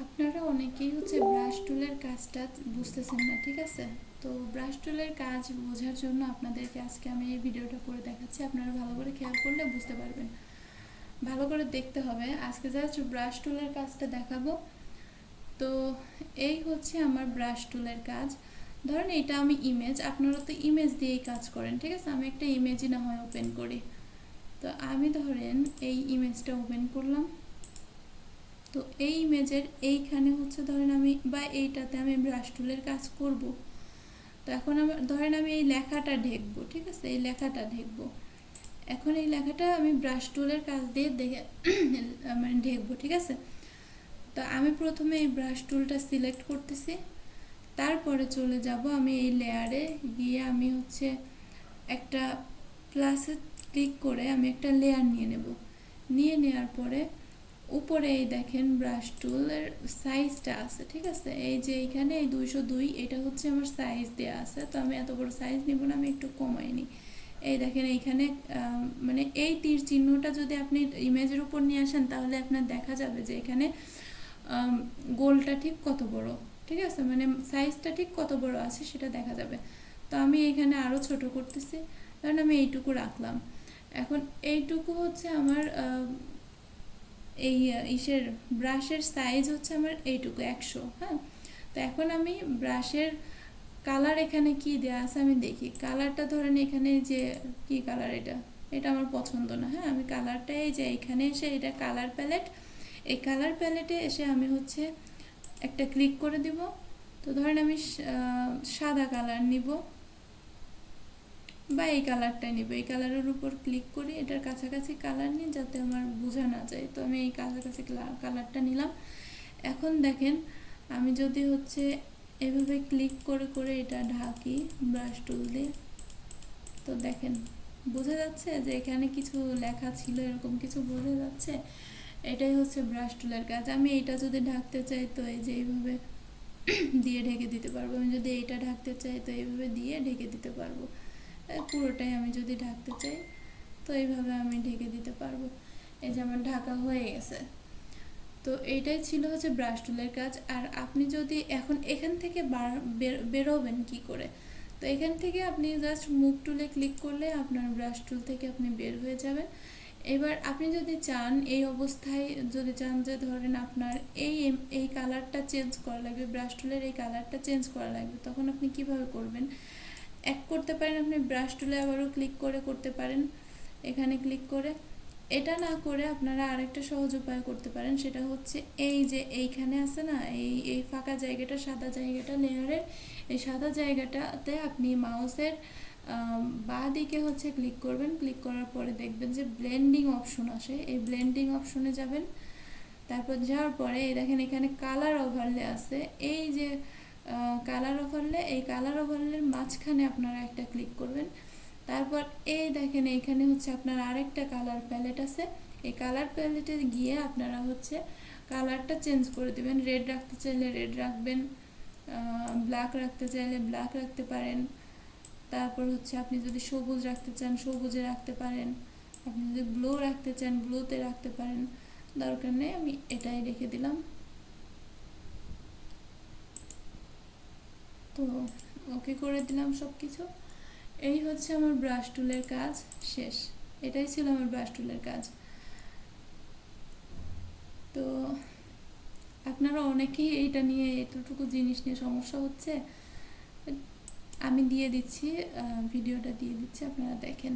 আপনারা অনেকেই ব্রাশ টুলের কাজটা বুঝতেছেন না, ঠিক আছে? তো ব্রাশ টুলের কাজ বোঝার জন্য আপনাদেরকে আজকে আমি এই ভিডিওটা করে দেখাচ্ছি। আপনারা ভালো করে খেয়াল করলে বুঝতে পারবেন, ভালো করে দেখতে হবে। আজকে জাস্ট ব্রাশ টুলের কাজটা দেখাবো। তো এই আমার ব্রাশ টুলের কাজ। ধরেন এটা আমি ইমেজ, আপনারা তো ইমেজ দিয়েই কাজ করেন, ঠিক আছে? আমি একটা ইমেজই না হয় ওপেন করি। তো আমি ধরেন এই ইমেজটা ওপেন করলাম। তো এই ইমেজের এইখানে ধরেন আমি বা এইটাতে আমি ব্রাশ টুলের কাজ করব। তো এখন আমার ধরেন আমি এই লেখাটা ঢেকবো, ঠিক আছে? এই লেখাটা ঢেকবো। এখন এই লেখাটা আমি ব্রাশ টুলের কাজ দিয়ে দেখে মানে ঢেকবো, ঠিক আছে? তো আমি প্রথমে এই ব্রাশ টুলটা সিলেক্ট করতেছি, তারপরে চলে যাব আমি এই লেয়ারে গিয়ে আমি একটা প্লাসে ক্লিক করে আমি একটা লেয়ার নিয়ে নেব। নিয়ে নেওয়ার পরে উপরে এই দেখেন ব্রাশ টুলের সাইজটা আছে, ঠিক আছে? এই যে এইখানে এই 202 এটা আমার সাইজ দেওয়া আছে। তো আমি এত বড় সাইজ নিব না, আমি একটু কমাই নিই। এই দেখেন এইখানে মানে এই তীর চিহ্নটা যদি আপনি ইমেজের উপর নিয়ে আসেন তাহলে আপনার দেখা যাবে যে এখানে গোলটা ঠিক কত বড়, ঠিক আছে? মানে সাইজটা ঠিক কত বড় আছে সেটা দেখা যাবে। তো আমি এখানে আরও ছোট করতেছি, কারণ আমি এইটুকু রাখলাম। এখন এইটুকু আমার এই ইসের ব্রাশের সাইজ আমার এইটুকু 100। হ্যাঁ, তো এখন আমি ব্রাশের কালার এখানে কি দেওয়া আছে আমি দেখি। কালারটা ধরেন এখানে যে কি কালার, এটা এটা আমার পছন্দ না। হ্যাঁ, আমি কালারটা এই যে এখানে এসে এটা কালার প্যালেট, এই কালার প্যালেটে এসে আমি একটা ক্লিক করে দিব। তো ধরেন আমি সাদা কালার নিব বা এই কালারটা নিব। এই কালারের উপর ক্লিক করি, এটার কাছাকাছি কালার নিই যাতে আমার বোঝা না যায়। তো আমি এই কাছাকাছি কালারটা নিলাম। এখন দেখেন আমি যদি এভাবে ক্লিক করে করে এটা ঢাকি ব্রাশ টুল দিয়ে, তো দেখেন বোঝা যাচ্ছে যে এখানে কিছু লেখা ছিল, এরকম কিছু বোঝা যাচ্ছে। এটাই ব্রাশ টুলের কাজ। আমি এটা যদি ঢাকতে চাই তো এই যে এইভাবে দিয়ে ঢেকে দিতে পারবো। আমি যদি এইটা ঢাকতে চাই তো এইভাবে দিয়ে ঢেকে দিতে পারবো। পুরোটাই আমি যদি ঢাকতে চাই তো এইভাবে আমি ঢেকে দিতে পারবো। এই যে আমার ঢাকা হয়ে গেছে। তো এইটাই ছিল ব্রাশ টুলের কাজ। আর আপনি যদি এখন এখান থেকে বেরোবেন কি করে, তো এখান থেকে আপনি জাস্ট মুভ টুলে ক্লিক করলে আপনার ব্রাশ টুল থেকে আপনি বের হয়ে যাবেন। এবার আপনি যদি চান এই অবস্থায়, যদি চান যে ধরেন আপনার এই এই কালারটা চেঞ্জ করা লাগবে, ব্রাশ টুলের এই কালারটা চেঞ্জ করা লাগবে, তখন আপনি কিভাবে করবেন? এক করতে পারেন আপনি ব্রাশ টুলে আবারও ক্লিক করে করতে পারেন, এখানে ক্লিক করে। এটা না করে আপনারা আরেকটা সহজ উপায় করতে পারেন, সেটা এই যে এইখানে আছে না এই এই ফাঁকা জায়গাটা, সাদা জায়গাটা লেয়ারের, এই সাদা জায়গাটাতে আপনি মাউসের বাঁ দিকে ক্লিক করবেন। ক্লিক করার পরে দেখবেন যে ব্লেন্ডিং অপশন আসে, এই ব্লেন্ডিং অপশনে যাবেন। তারপর যাওয়ার পরে এই দেখেন এখানে কালার ওভারলে আছে। এই যে কালার ওভারলে, এই কালার ওভারলের মাঝখানে আপনারা একটা ক্লিক করবেন। তারপর এই দেখেন এইখানে আপনার আরেকটা কালার প্যালেট আছে। এই কালার প্যালেটে গিয়ে আপনারা কালারটা চেঞ্জ করে দেবেন। রেড রাখতে চাইলে রেড রাখবেন, ব্ল্যাক রাখতে চাইলে ব্ল্যাক রাখতে পারেন। তারপর আপনি যদি সবুজ রাখতে চান সবুজে রাখতে পারেন, আপনি যদি ব্লু রাখতে চান ব্লুতে রাখতে পারেন। দরকার নেই, আমি এটাই রেখে দিলাম। তো ওকে করে দিলাম সব কিছু। এই আমার ব্রাশ টুলের কাজ শেষ। এটাই ছিল আমার ব্রাশ টুলের কাজ। তো আপনারা অনেকেই এইটা নিয়ে, এতটুকু জিনিস নিয়ে সমস্যা হচ্ছে। আমি দিয়ে দিচ্ছি, ভিডিওটা দিয়ে দিচ্ছি, আপনারা দেখেন।